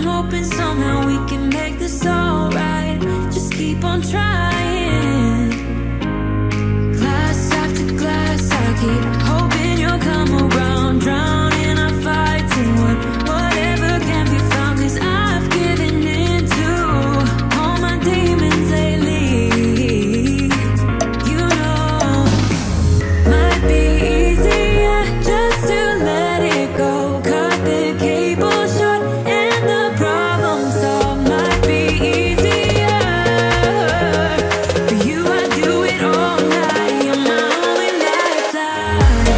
hoping somehow we can make this alright. Just keep on trying. Glass after glass, I keep hoping you'll come around. Drowning our fights and whatever can be found. 'Cause I've given in to all my demons lately. You know, might be easier just to let it go. Cut the cable short and the problem solved. Might be easier for you. I do it all night. You're my only lifeline.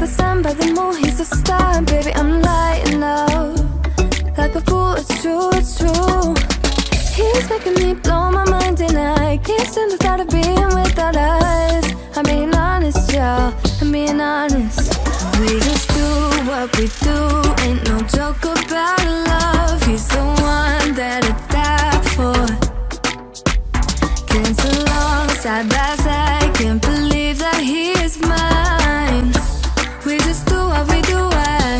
the sun, by the moon, he's a star. Baby, I'm lighting up like a fool, it's true, it's true. He's making me blow my mind and I can't stand the thought of being without us. I'm being honest, y'all, I'm being honest. We just do what we do, ain't no joke about love. He's the one that I die for. Cancel along side by side, can't believe that he is mine. We just do what we do, my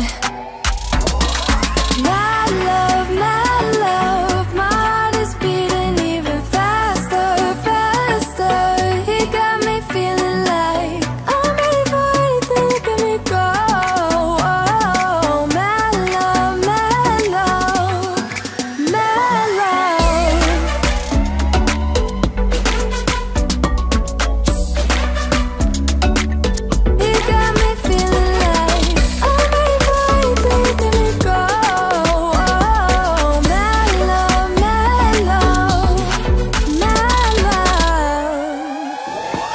love, my heart is beating even faster, faster. He got me feeling like I'm ready for anything, look at me go. Oh, my love, my love, my love. He got me feeling like I'm ready for anything, look at me go. Oh, my love, my love, my love.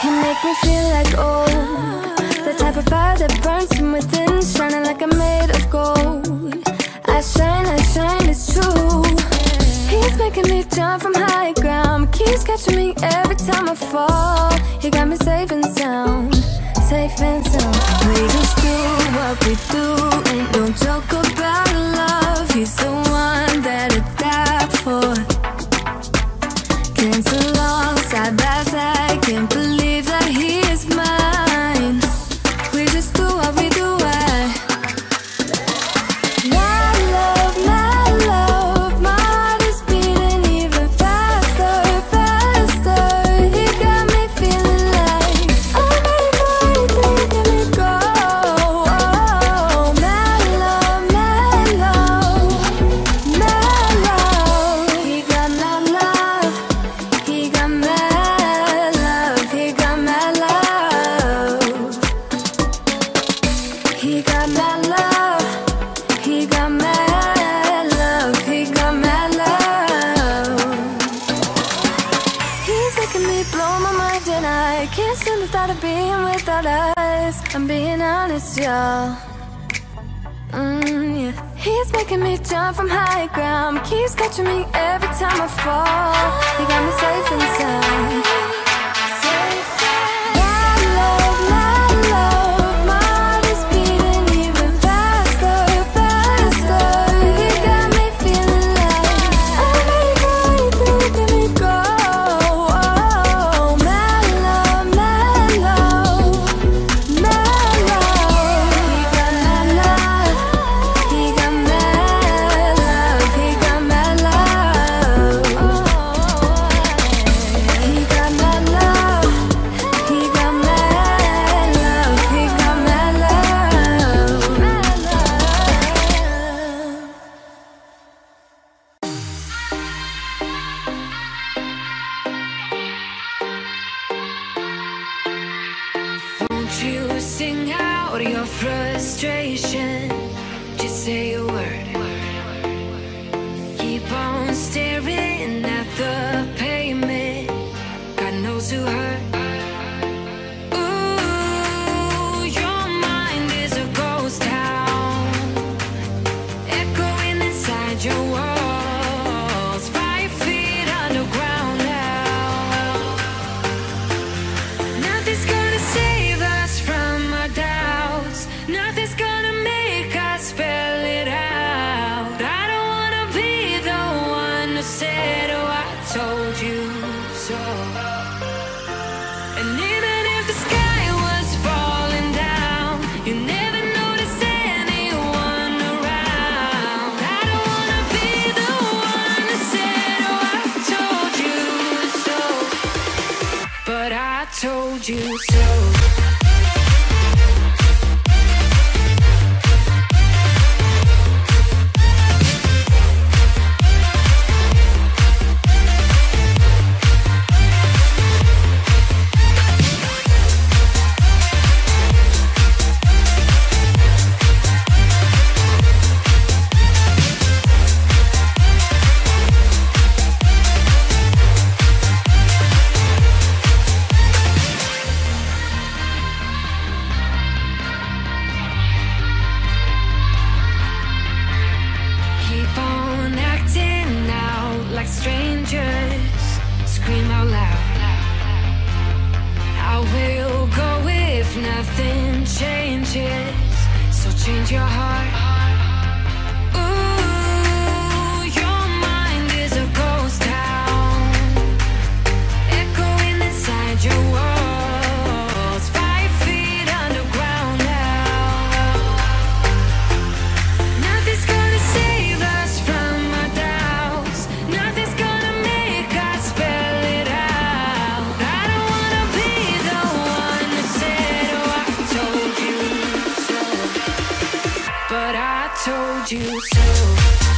He make me feel like old, the type of fire that burns from within, shining like I'm made of gold. I shine, it's true. He's making me jump from high ground, keeps catching me every time I fall. He got me safe and sound, safe and sound. We just do what we do, ain't no joke about love. He's the one that I die for. Cancel along side by side, can't believe that he is mine. We just do what we do, my love, my heart is beating even faster, faster. He got me feeling like I'm ready for anything, look at me go. Oh, my love, my love, my love. He got my love, he got my love, he got my love. He got my love, he got my love, he got my love. He's making me blow my mind and I can't stand the thought of being without us. I'm being honest, y'all. Yeah. He's making me jump from high ground, keeps catching me every time I fall. He got me safe and sound. My love, my heart is beating even faster, faster. He got me feeling like I'm ready for anything, look at me go. Oh, my love, my love, my love. He got my love, he got my love, he got my love. He got my love, he got my love, he got my love, my love. Won't you sing out your frustration? Just say a word. Keep on staring at the pavement. God knows who hurt. Ooh, your mind is a ghost town, echoing inside your walls, 5 feet underground now. Nothing's gonna save us from our doubts. Nothing's gonna make us spell it out. I don't wanna be the one who said, oh, I told you so. And even if the sky was falling down, you never noticed anyone around. I don't wanna be the one who said, oh, I told you so. But I told you so. inches, so change your heart. Ooh, your mind is a ghost town, echoing inside your walls, 5 feet underground now. Nothing's gonna save us from our doubts, nothing's gonna make us spell it out. I don't wanna be the one that said, oh, I told you so, but I told you so.